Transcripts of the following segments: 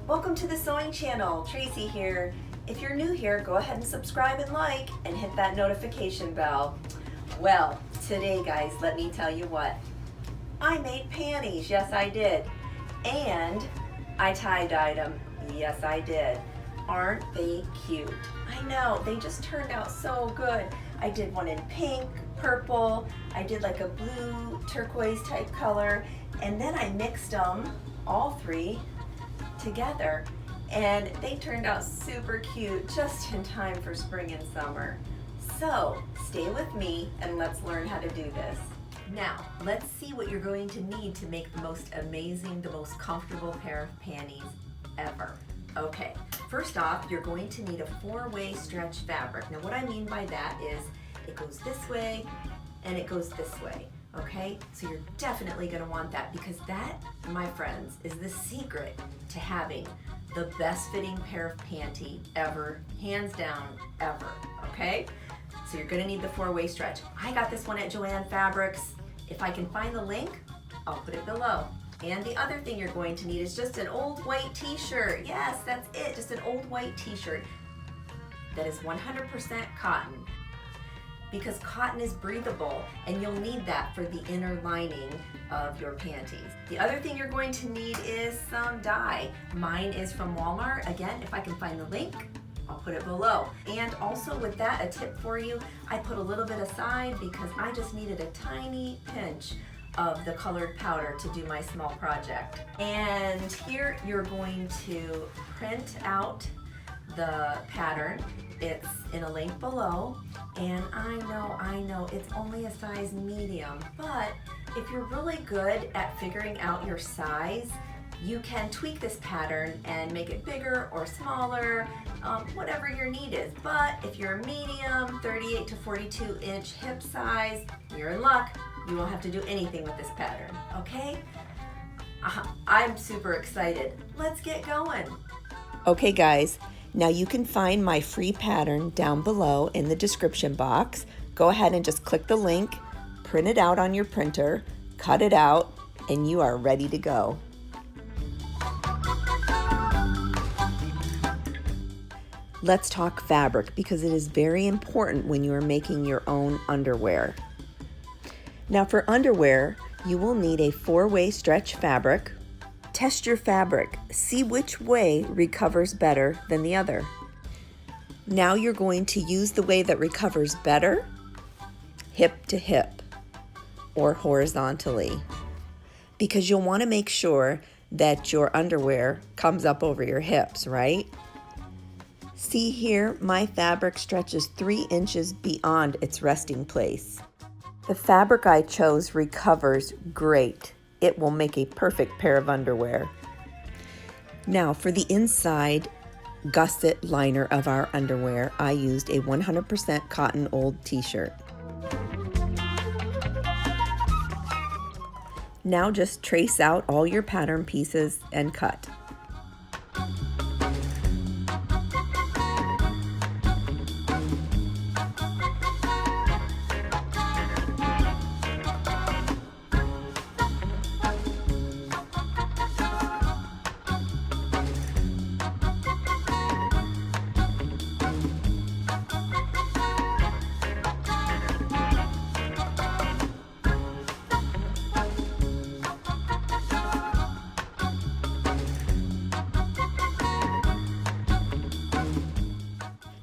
Welcome to the sewing channel. Tracy here. If you're new here, go ahead and subscribe and like and hit that notification bell. Well, today guys, let me tell you what. I made panties, yes I did. And I tie-dyed them, yes I did. Aren't they cute? I know, they just turned out so good. I did one in pink, purple, I did like a blue turquoise type color, and then I mixed them, all three, together, and they turned out super cute just in time for spring and summer. So stay with me and let's learn how to do this. Now let's see what you're going to need to make the most amazing, the most comfortable pair of panties ever. Okay, first off, you're going to need a 4-way stretch fabric. Now what I mean by that is it goes this way and it goes this way. Okay, so you're definitely going to want that, because that, my friends, is the secret to having the best fitting pair of panty ever, hands down, ever. Okay, so you're going to need the 4-way stretch. I got this one at Joann Fabrics. If I can find the link, I'll put it below. And the other thing you're going to need is just an old white t-shirt. Yes, that's it, just an old white t-shirt that is 100% cotton, because cotton is breathable and you'll need that for the inner lining of your panties. The other thing you're going to need is some dye. Mine is from Walmart. Again, if I can find the link, I'll put it below. And also with that, a tip for you, I put a little bit aside because I just needed a tiny pinch of the colored powder to do my small project. And here you're going to print out the pattern. It's in a link below, and I know it's only a size medium, but if you're really good at figuring out your size, you can tweak this pattern and make it bigger or smaller, whatever your need is. But if you're a medium, 38 to 42 inch hip size, you're in luck. You won't have to do anything with this pattern, okay? I'm super excited. Let's get going. Okay guys, now you can find my free pattern down below in the description box. Go ahead and just click the link, print it out on your printer, cut it out, and you are ready to go. Let's talk fabric, because it is very important when you are making your own underwear. Now for underwear, you will need a 4-way stretch fabric. Test your fabric, see which way recovers better than the other. Now you're going to use the way that recovers better, hip to hip, or horizontally, because you'll want to make sure that your underwear comes up over your hips, right? See here, my fabric stretches 3 inches beyond its resting place. The fabric I chose recovers great. It will make a perfect pair of underwear. Now for the inside gusset liner of our underwear, I used a 100% cotton old t-shirt. Now just trace out all your pattern pieces and cut.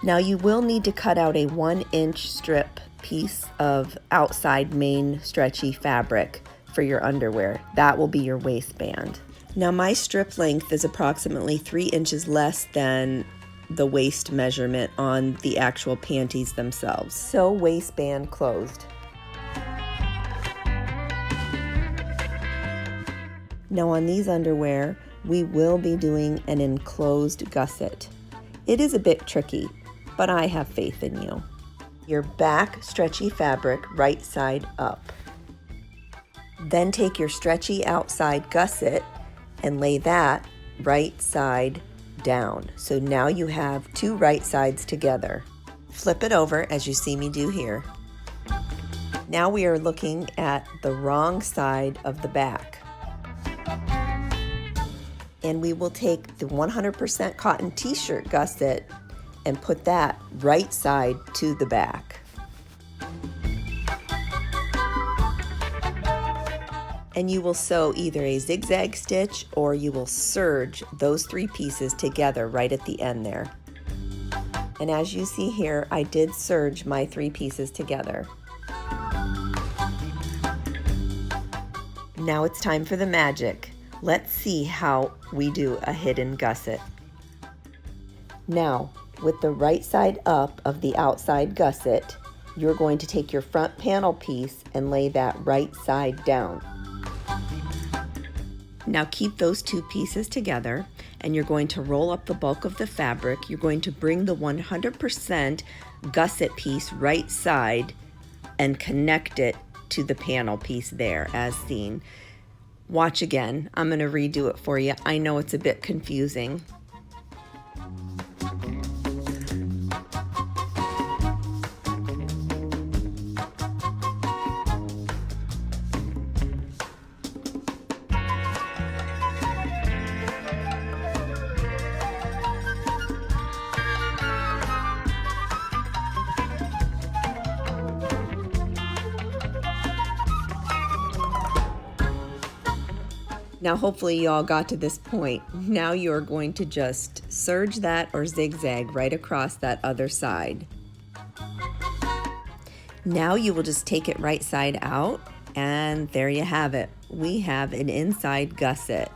Now you will need to cut out a 1-inch strip piece of outside main stretchy fabric for your underwear. That will be your waistband. Now my strip length is approximately 3 inches less than the waist measurement on the actual panties themselves. So waistband closed. Now on these underwear, we will be doing an enclosed gusset. It is a bit tricky, but I have faith in you. Your back stretchy fabric right side up. Then take your stretchy outside gusset and lay that right side down. So now you have 2 right sides together. Flip it over as you see me do here. Now we are looking at the wrong side of the back. And we will take the 100% cotton t-shirt gusset and put that right side to the back. And you will sew either a zigzag stitch or you will serge those 3 pieces together right at the end there. And as you see here, I did serge my 3 pieces together. Now it's time for the magic. Let's see how we do a hidden gusset. Now, with the right side up of the outside gusset, you're going to take your front panel piece and lay that right side down. Now keep those 2 pieces together and you're going to roll up the bulk of the fabric. You're going to bring the 100% gusset piece right side and connect it to the panel piece there as seen. Watch again. I'm going to redo it for you. I know it's a bit confusing. Now hopefully you all got to this point. Now you're going to just serge that or zigzag right across that other side. Now you will just take it right side out and there you have it. We have an inside gusset.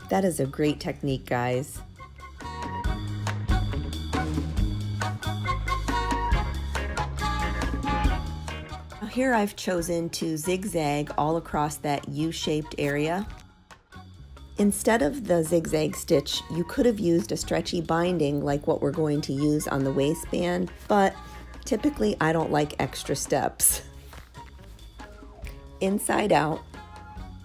That is a great technique, guys. Here I've chosen to zigzag all across that U-shaped area. Instead of the zigzag stitch, you could have used a stretchy binding like what we're going to use on the waistband, but typically I don't like extra steps. Inside out,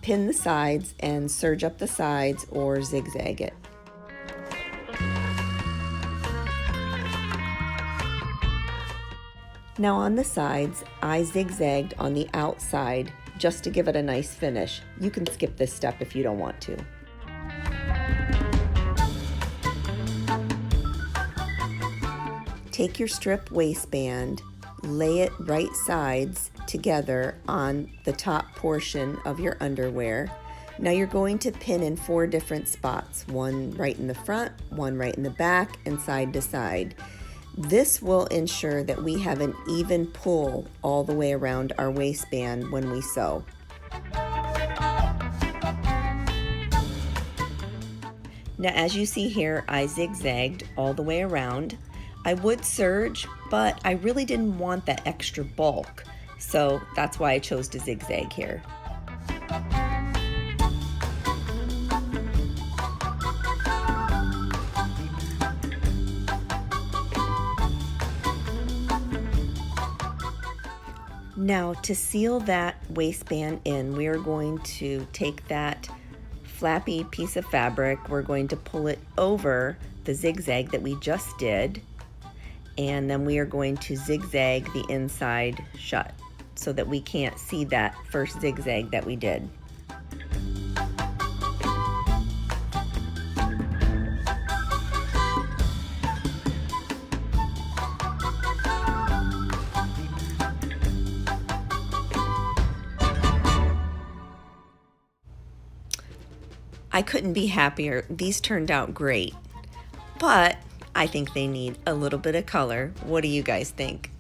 pin the sides and serge up the sides or zigzag it. Now on the sides, I zigzagged on the outside just to give it a nice finish. You can skip this step if you don't want to. Take your strip waistband, lay it right sides together on the top portion of your underwear. Now you're going to pin in 4 different spots, one right in the front, one right in the back, and side to side. This will ensure that we have an even pull all the way around our waistband when we sew. Now as you see here, I zigzagged all the way around. I would serge, but I really didn't want that extra bulk, so that's why I chose to zigzag here. Now to seal that waistband in, we are going to take that flappy piece of fabric, we're going to pull it over the zigzag that we just did, and then we are going to zigzag the inside shut so that we can't see that first zigzag that we did. I couldn't be happier. These turned out great, but I think they need a little bit of color. What do you guys think?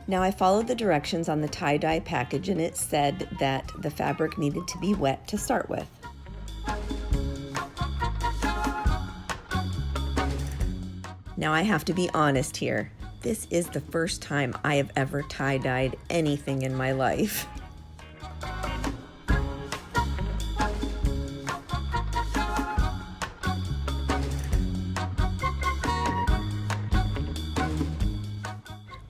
Now I followed the directions on the tie-dye package and it said that the fabric needed to be wet to start with. Now I have to be honest here. This is the first time I have ever tie-dyed anything in my life.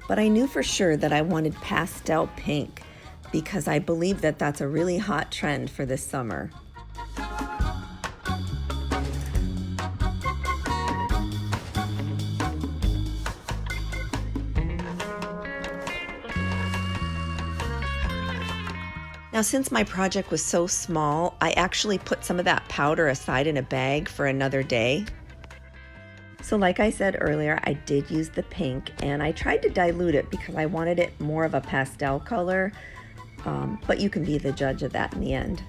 But I knew for sure that I wanted pastel pink because I believe that that's a really hot trend for this summer. Now, since my project was so small, I actually put some of that powder aside in a bag for another day. So like I said earlier, I did use the pink, and I tried to dilute it because I wanted it more of a pastel color, but you can be the judge of that in the end.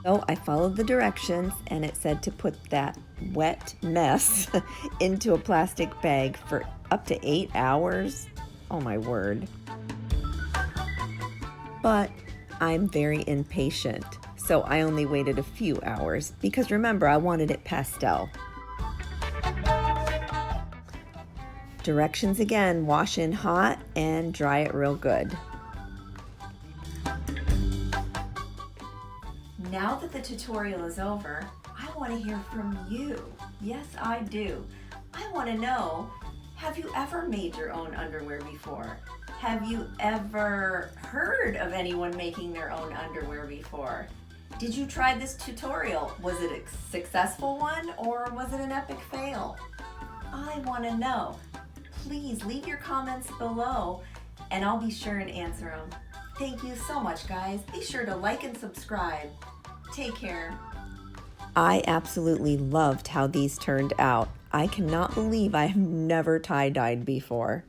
So I followed the directions, and it said to put that wet mess into a plastic bag for up to 8 hours. Oh my word. But I'm very impatient, so I only waited a few hours because remember, I wanted it pastel. Directions again: wash in hot and dry it real good. Now that the tutorial is over, I want to hear from you. Yes, I do. I want to know, have you ever made your own underwear before? Have you ever heard of anyone making their own underwear before? Did you try this tutorial? Was it a successful one, or was it an epic fail? I want to know. Please leave your comments below and I'll be sure and answer them. Thank you so much, guys. Be sure to like and subscribe. Take care. I absolutely loved how these turned out. I cannot believe I have never tie-dyed before.